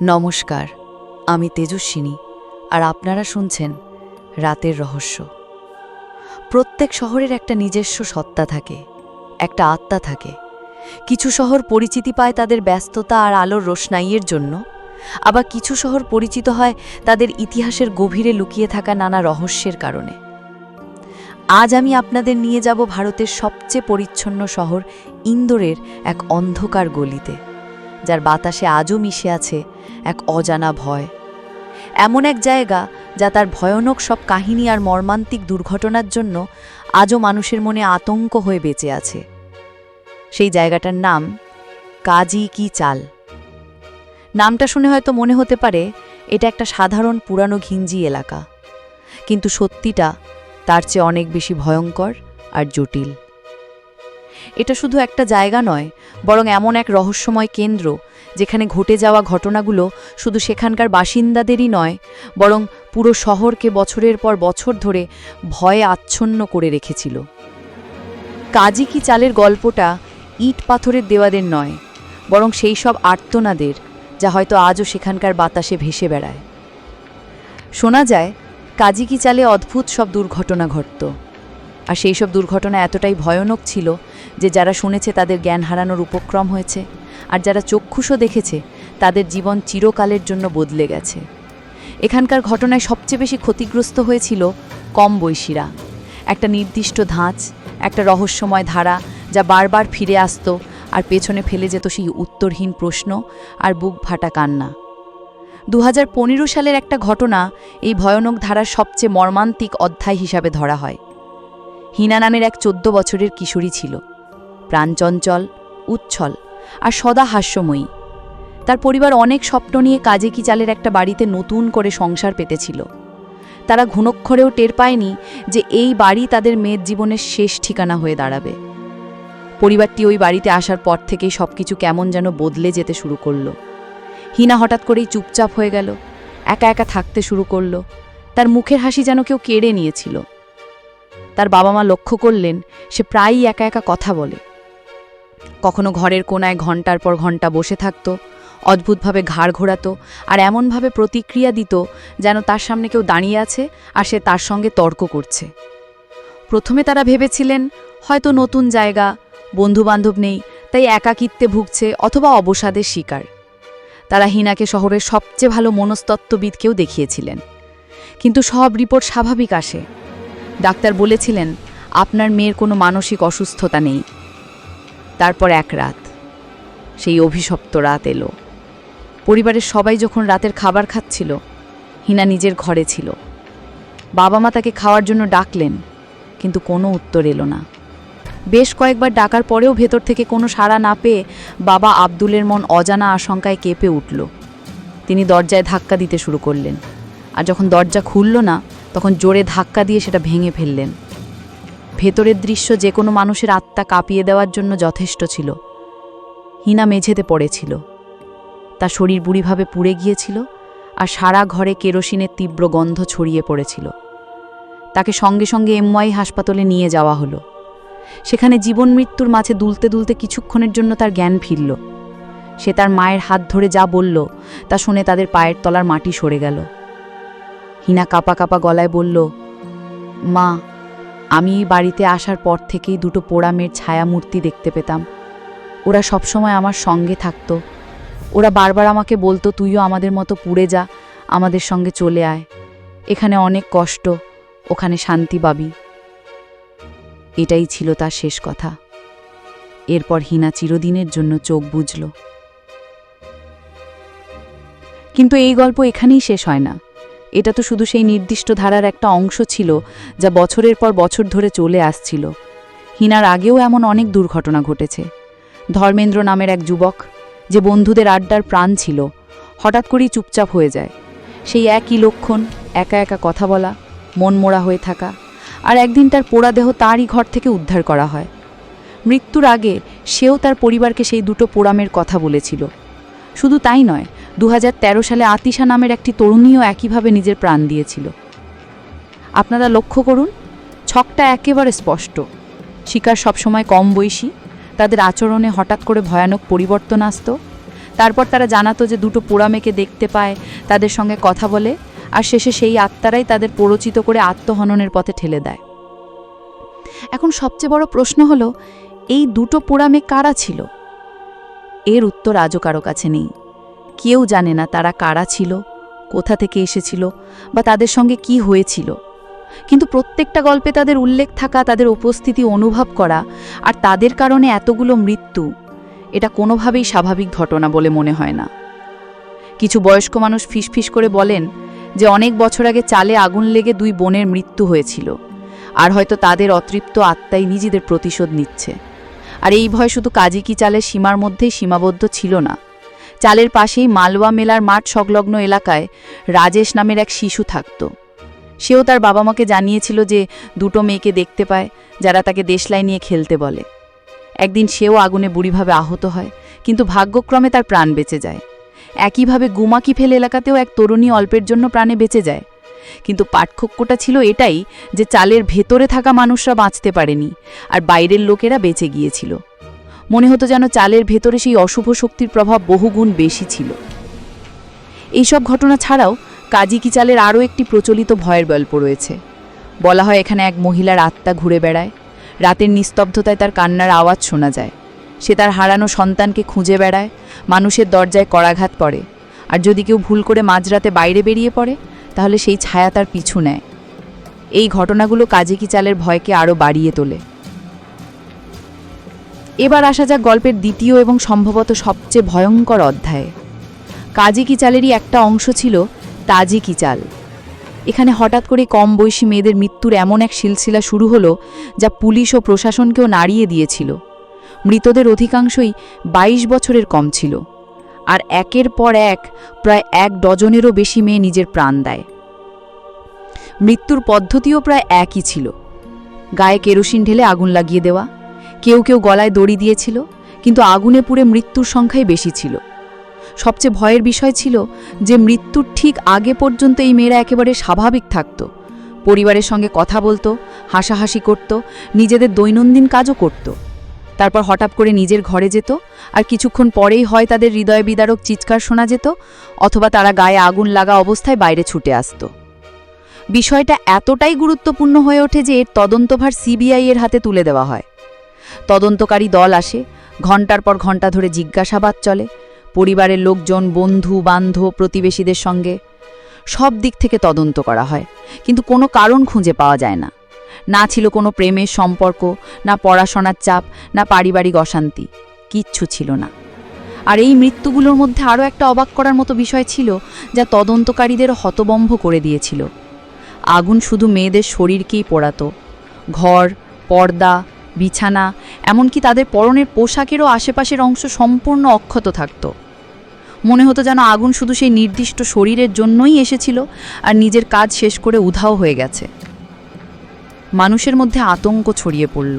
নমস্কার, আমি তেজস্বিনী, আর আপনারা শুনছেন রাতের রহস্য। প্রত্যেক শহরের একটা নিজস্ব সত্তা থাকে, একটা আত্মা থাকে। কিছু শহর পরিচিতি পায় তাদের ব্যস্ততা আর আলোর রোশনাইয়ের জন্য, আবার কিছু শহর পরিচিত হয় তাদের ইতিহাসের গভীরে লুকিয়ে থাকা নানা রহস্যের কারণে। আজ আমি আপনাদের নিয়ে যাব ভারতের সবচেয়ে পরিচ্ছন্ন শহর ইন্দোরের এক অন্ধকার গলিতে, যার বাতাসে আজও মিশে আছে এক অজানা ভয়। এমন এক জায়গা যা তার ভয়ানক সব কাহিনী আর মর্মান্তিক দুর্ঘটনার জন্য আজও মানুষের মনে আতঙ্ক হয়ে বেঁচে আছে। সেই জায়গাটার নাম কাজি কি চাল। নামটা শুনে হয়তো মনে হতে পারে এটা একটা সাধারণ পুরানো ঘিঞ্জি এলাকা, কিন্তু সত্যিটা তার চেয়ে অনেক বেশি ভয়ঙ্কর আর জটিল। এটা শুধু একটা জায়গা নয়, বরং এমন এক রহস্যময় কেন্দ্র যেখানে ঘটে যাওয়া ঘটনাগুলো শুধু সেখানকার বাসিন্দাদেরই নয়, বরং পুরো শহরকে বছরের পর বছর ধরে ভয়ে আচ্ছন্ন করে রেখেছিল। কাজি কি চালের গল্পটা ইট পাথরের দেওয়াদের নয়, বরং সেই সব আর্তনাদের যা হয়তো আজও সেখানকার বাতাসে ভেসে বেড়ায়। শোনা যায় কাজি কি চালে অদ্ভুত সব দুর্ঘটনা ঘটত, আর সেই সব দুর্ঘটনা এতটাই ভয়ানক ছিল যে যারা শুনেছে তাদের জ্ঞান হারানোর উপক্রম হয়েছে, আর যারা চক্ষুষও দেখেছে তাদের জীবন চিরকালের জন্য বদলে গেছে। এখানকার ঘটনায় সবচেয়ে বেশি ক্ষতিগ্রস্ত হয়েছিল কম বয়সীরা। একটা নির্দিষ্ট ধাঁচ, একটা রহস্যময় ধারা যা বারবার ফিরে আসত আর পেছনে ফেলে যেত সেই উত্তরহীন প্রশ্ন আর বুক ফাটা কান্না। 2015 সালের একটা ঘটনা এই ভয়ানক ধারার সবচেয়ে মর্মান্তিক অধ্যায় হিসাবে ধরা হয়। হিনা নামের এক 14 বছরের কিশোরী ছিল, প্রাণচঞ্চল, উচ্ছল আর সদা হাস্যময়ী। তার পরিবার অনেক স্বপ্ন নিয়ে কাজে কি চালের একটা বাড়িতে নতুন করে সংসার পেতেছিল। তারা ঘুণক্ষরেও টের পায়নি যে এই বাড়ি তাদের মেয়ের জীবনের শেষ ঠিকানা হয়ে দাঁড়াবে। পরিবারটি ওই বাড়িতে আসার পর থেকেই সবকিছু কেমন যেন বদলে যেতে শুরু করলো। হিনা হঠাৎ করেই চুপচাপ হয়ে গেল, একা একা থাকতে শুরু করলো। তার মুখের হাসি যেন কেউ কেড়ে নিয়েছিল। তার বাবা মা লক্ষ্য করলেন সে প্রায়ই একা একা কথা বলে। কখনো ঘরের কোনায় ঘন্টার পর ঘন্টা বসে থাকত, অদ্ভুতভাবে ঘাড় ঘোরাতো আর এমনভাবে প্রতিক্রিয়া দিত যেন তার সামনে কেউ দাঁড়িয়ে আছে আর সে তার সঙ্গে তর্ক করছে। প্রথমে তারা ভেবেছিলেন হয়তো নতুন জায়গা, বন্ধুবান্ধব নেই, তাই একাকিত্বে ভুগছে অথবা অবসাদের শিকার। তারা হিনাকে শহরের সবচেয়ে ভালো মনস্তত্ত্ববিদকেও দেখিয়েছিলেন, কিন্তু সব রিপোর্ট স্বাভাবিক আসে। ডাক্তার বলেছিলেন আপনার মেয়ের কোনো মানসিক অসুস্থতা নেই। তারপর এক রাত, সেই অভিশপ্ত রাত এলো। পরিবারের সবাই যখন রাতের খাবার খাচ্ছিল, হিনা নিজের ঘরে ছিল। বাবা মা তাকে খাওয়ার জন্য ডাকলেন, কিন্তু কোনো উত্তর এলো না। বেশ কয়েকবার ডাকার পরেও ভেতর থেকে কোনো সাড়া না পেয়ে বাবা আব্দুলের মন অজানা আশঙ্কায় কেঁপে উঠল। তিনি দরজায় ধাক্কা দিতে শুরু করলেন, আর যখন দরজা খুলল না তখন জোরে ধাক্কা দিয়ে সেটা ভেঙে ফেললেন। ভেতরের দৃশ্য যে কোনো মানুষের আত্মা কাঁপিয়ে দেওয়ার জন্য যথেষ্ট ছিল। হিনা মেঝেতে পড়েছিল, তার শরীর বুড়িভাবে পুড়ে গিয়েছিল আর সারা ঘরে কেরোসিনের তীব্র গন্ধ ছড়িয়ে পড়েছিল। তাকে সঙ্গে সঙ্গে এমওয়াই হাসপাতালে নিয়ে যাওয়া হলো। সেখানে জীবন মৃত্যুর মাঝে দুলতে দুলতে কিছুক্ষণের জন্য তার জ্ঞান ফিরল। সে তার মায়ের হাত ধরে যা বলল তা শুনে তাদের পায়ের তলার মাটি সরে গেল। হিনা কাঁপা কাঁপা গলায় বলল, মা, আমি এই বাড়িতে আসার পর থেকেই দুটো পোড়া মেয়ের ছায়ামূর্তি দেখতে পেতাম। ওরা সবসময় আমার সঙ্গে থাকতো। ওরা বারবার আমাকে বলতো তুইও আমাদের মতো পুড়ে যা, আমাদের সঙ্গে চলে আয়। এখানে অনেক কষ্ট, ওখানে শান্তি পাবি। এটাই ছিল তার শেষ কথা। এরপর হিনা চিরদিনের জন্য চোখ বুজল। কিন্তু এই গল্প এখানেই শেষ হয় না। এটা তো শুধু সেই নির্দিষ্ট ধারার একটা অংশ ছিল যা বছরের পর বছর ধরে চলে আসছিল। হিনার আগেও এমন অনেক দুর্ঘটনা ঘটেছে। ধর্মেন্দ্র নামের এক যুবক, যে বন্ধুদের আড্ডার প্রাণ ছিল, হঠাৎ করেই চুপচাপ হয়ে যায়। সেই একই লক্ষণ, একা একা কথা বলা, মন মোড়া হয়ে থাকা। আর একদিন তার পোড়া দেহ তারই ঘর থেকে উদ্ধার করা হয়। মৃত্যুর আগে সেও তার পরিবারকে সেই দুটো পোড়ামের কথা বলেছিল। শুধু তাই নয়, 2013 সালে আতিশা নামের একটি তরুণীও একইভাবে নিজের প্রাণ দিয়েছিল। আপনারা লক্ষ্য করুন, ছকটা একেবারে স্পষ্ট। শিকার সবসময় কম বয়সী, তাদের আচরণে হঠাৎ করে ভয়ানক পরিবর্তন আসত। তারপর তারা জানাতো যে দুটো পোড়া মেয়েকে দেখতে পায়, তাদের সঙ্গে কথা বলে, আর শেষে সেই আত্মারাই তাদের প্ররোচিত করে আত্মহননের পথে ঠেলে দেয়। এখন সবচেয়ে বড় প্রশ্ন হলো, এই দুটো পোড়া মেয়ে কারা ছিল? এর উত্তর আজও কারো কাছে নেই। কেউ জানে না তারা কারা ছিল, কোথা থেকে এসেছিল, বা তাদের সঙ্গে কি হয়েছিল। কিন্তু প্রত্যেকটা গল্পে তাদের উল্লেখ থাকা, তাদের উপস্থিতি অনুভব করা, আর তাদের কারণে এতগুলো মৃত্যু, এটা কোনোভাবেই স্বাভাবিক ঘটনা বলে মনে হয় না। কিছু বয়স্ক মানুষ ফিসফিস করে বলেন যে অনেক বছর আগে চালে আগুন লেগে 2 বোনের মৃত্যু হয়েছিল, আর হয়তো তাদের অতৃপ্ত আত্মাই নিজেদের প্রতিশোধ নিচ্ছে। আর এই ভয় শুধু কাজী কি চালের সীমার মধ্যেই সীমাবদ্ধ ছিল না। চালের পাশেই মালওয়া মেলার মাঠ সংলগ্ন এলাকায় রাজেশ নামের এক শিশু থাকত। সেও তার বাবা মাকে জানিয়েছিল যে দুটো মেয়েকে দেখতে পায়, যারা তাকে দেশলাই নিয়ে খেলতে বলে। একদিন সেও আগুনে বুড়িভাবে আহত হয়, কিন্তু ভাগ্যক্রমে তার প্রাণ বেঁচে যায়। একইভাবে গুমাকিফেল এলাকাতেও এক তরুণী অল্পের জন্য প্রাণে বেঁচে যায়। কিন্তু পার্থক্যটা ছিল এটাই যে চালের ভেতরে থাকা মানুষরা বাঁচতে পারেনি, আর বাইরের লোকেরা বেঁচে গিয়েছিল। মনে হতো যেন চালের ভেতরে সেই অশুভ শক্তির প্রভাব বহুগুণ বেশি ছিল। এইসব ঘটনা ছাড়াও কাজী কি চালের আরও একটি প্রচলিত ভয়ের গল্প রয়েছে। বলা হয় এখানে এক মহিলার আত্মা ঘুরে বেড়ায়। রাতের নিস্তব্ধতায় তার কান্নার আওয়াজ শোনা যায়। সে তার হারানো সন্তানকে খুঁজে বেড়ায়, মানুষের দরজায় করাঘাত করে, আর যদি কেউ ভুল করে মাঝরাতে বাইরে বেরিয়ে পড়ে তাহলে সেই ছায়া তার পিছু নেয়। এই ঘটনাগুলো কাজী কি চালের ভয়কে আরও বাড়িয়ে তোলে। এবার আসা যাক গল্পের দ্বিতীয় এবং সম্ভবত সবচেয়ে ভয়ঙ্কর অধ্যায়ে। কাজী কি চালেরই একটা অংশ ছিল তাজি কি চাল। এখানে হঠাৎ করে কম বয়সী মেয়েদের মৃত্যুর এমন এক সিলসিলা শুরু হলো যা পুলিশ ও প্রশাসনকেও নাড়িয়ে দিয়েছিল। মৃতদের অধিকাংশই 22 বছরের কম ছিল, আর একের পর এক প্রায় 1 ডজনেরও বেশি মেয়ে নিজের প্রাণ দেয়। মৃত্যুর পদ্ধতিও প্রায় একই ছিল। গায়ে কেরোসিন ঢেলে আগুন লাগিয়ে দেওয়া, কেউ কেউ গলায় দড়ি দিয়েছিল, কিন্তু আগুনে পুড়ে মৃত্যুর সংখ্যাই বেশি ছিল। সবচেয়ে ভয়ের বিষয় ছিল যে মৃত্যুর ঠিক আগে পর্যন্ত এই মেয়েরা একেবারে স্বাভাবিক থাকত, পরিবারের সঙ্গে কথা বলতো, হাসাহাসি করত, নিজেদের দৈনন্দিন কাজও করত। তারপর হঠাৎ করে নিজের ঘরে যেত, আর কিছুক্ষণ পরেই হয় তাদের হৃদয় বিদারক চিৎকার শোনা যেত, অথবা তারা গায়ে আগুন লাগা অবস্থায় বাইরে ছুটে আসত। বিষয়টা এতটাই গুরুত্বপূর্ণ হয়ে ওঠে যে এর তদন্তভার সিবিআই এর হাতে তুলে দেওয়া হয়। তদন্তকারী দল আসে, ঘণ্টার পর ঘণ্টা ধরে জিজ্ঞাসাবাদ চলে, পরিবারের লোকজন, বন্ধু বান্ধব, প্রতিবেশীদের সঙ্গে সব দিক থেকে তদন্ত করা হয়, কিন্তু কোনো কারণ খুঁজে পাওয়া যায় না। না ছিল কোনো প্রেমের সম্পর্ক, না পড়াশোনার চাপ, না পারিবারিক অশান্তি, কিচ্ছু ছিল না। আর এই মৃত্যুগুলোর মধ্যে আরও একটা অবাক করার মতো বিষয় ছিল যা তদন্তকারীদেরও হতবম্ব করে দিয়েছিল। আগুন শুধু মেয়েদের শরীরকেই পোড়াতো। ঘর, পর্দা, বিছানা, এমনকি তাদের পরনের পোশাকেরও আশেপাশের অংশ সম্পূর্ণ অক্ষত থাকত। মনে হতো যেন আগুন শুধু সেই নির্দিষ্ট শরীরের জন্যই এসেছিল, আর নিজের কাজ শেষ করে উধাও হয়ে গেছে। মানুষের মধ্যে আতঙ্ক ছড়িয়ে পড়ল।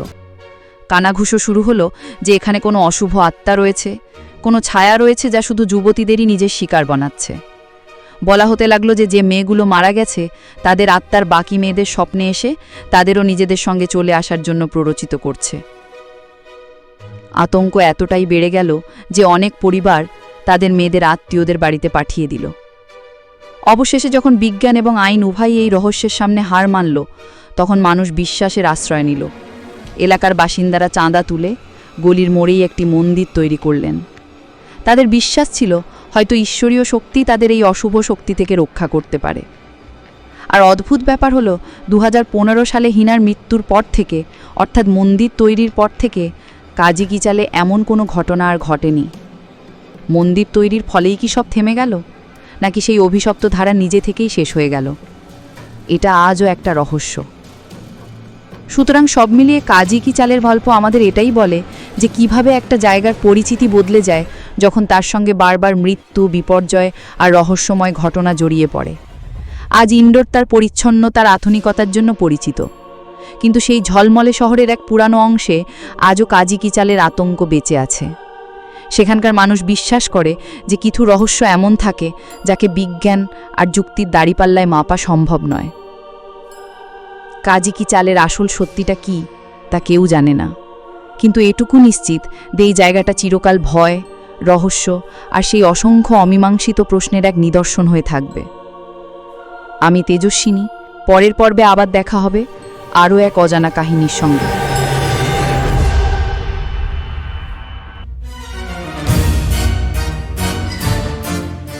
কানাঘুষো শুরু হলো যে এখানে কোনো অশুভ আত্মা রয়েছে, কোনো ছায়া রয়েছে যা শুধু যুবতীদেরই নিজের শিকার বানাচ্ছে। বলা হতে লাগলো যে যে মেয়েগুলো মারা গেছে তাদের আত্মার বাকি মেয়েদের স্বপ্নে এসে তাদেরও নিজেদের সঙ্গে চলে আসার জন্য প্ররোচিত করছে। আতঙ্ক এতটাই বেড়ে গেল যে অনেক পরিবার তাদের মেয়েদের আত্মীয়দের বাড়িতে পাঠিয়ে দিল। অবশেষে যখন বিজ্ঞান এবং আইন উভয়ই এই রহস্যের সামনে হার মানল, তখন মানুষ বিশ্বাসের আশ্রয় নিল। এলাকার বাসিন্দারা চাঁদা তুলে গলির মোড়েই একটি মন্দির তৈরি করলেন। তাদের বিশ্বাস ছিল হয়তো ঈশ্বরীয় শক্তি তাদের এই অশুভ শক্তি থেকে রক্ষা করতে পারে। আর অদ্ভুত ব্যাপার হলো 2015 সালে হিনার মৃত্যুর পর থেকে, অর্থাৎ মন্দির তৈরির পর থেকে, কাজী কি চালে এমন কোনো ঘটনা আর ঘটেনি। মন্দির তৈরির ফলেই কি সব থেমে গেল, নাকি সেই অভিশপ্ত ধারা নিজে থেকেই শেষ হয়ে গেল? এটা আজও একটা রহস্য। সুতরাং সব মিলিয়ে কাজী কি চালের গল্প আমাদের এটাই বলে যে কিভাবে একটা জায়গার পরিচিতি বদলে যায় যখন তার সঙ্গে বারবার মৃত্যু, বিপর্যয় আর রহস্যময় ঘটনা জড়িয়ে পড়ে। আজ ইন্ডোর তার পরিচ্ছন্নতার আধুনিকতার জন্য পরিচিত, কিন্তু সেই ঝলমলে শহরের এক পুরানো অংশে আজও কাজী কি চালের আতঙ্ক বেঁচে আছে। সেখানকার মানুষ বিশ্বাস করে যে কিছু রহস্য এমন থাকে যাকে বিজ্ঞান আর যুক্তির দাড়িপাল্লায় মাপা সম্ভব নয়। কাজী কি চালের আসল সত্যিটা কি তা কেউ জানে না, কিন্তু এটুকু নিশ্চিত যে এই জায়গাটা চিরকাল ভয়, রহস্য আর সেই অসংখ্য অমীমাংসিত প্রশ্নের এক নিদর্শন হয়ে থাকবে। আমি তেজস্বিনী, পরের পর্বে আবার দেখা হবে আরও এক অজানা কাহিনীর সঙ্গে।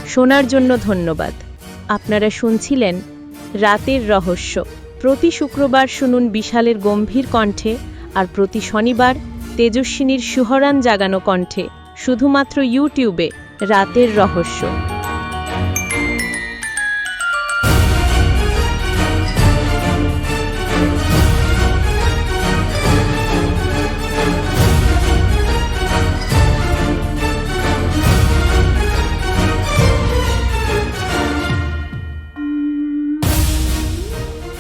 শোনার জন্য ধন্যবাদ। আপনারা শুনছিলেন রাতের রহস্য। প্রতি শুক্রবার শুনুন বিশালের গম্ভীর কণ্ঠে, আর প্রতি শনিবার তেজস্বিনীর শিহরণ জাগানো কণ্ঠে, শুধুমাত্র ইউটিউবে রাতের রহস্য।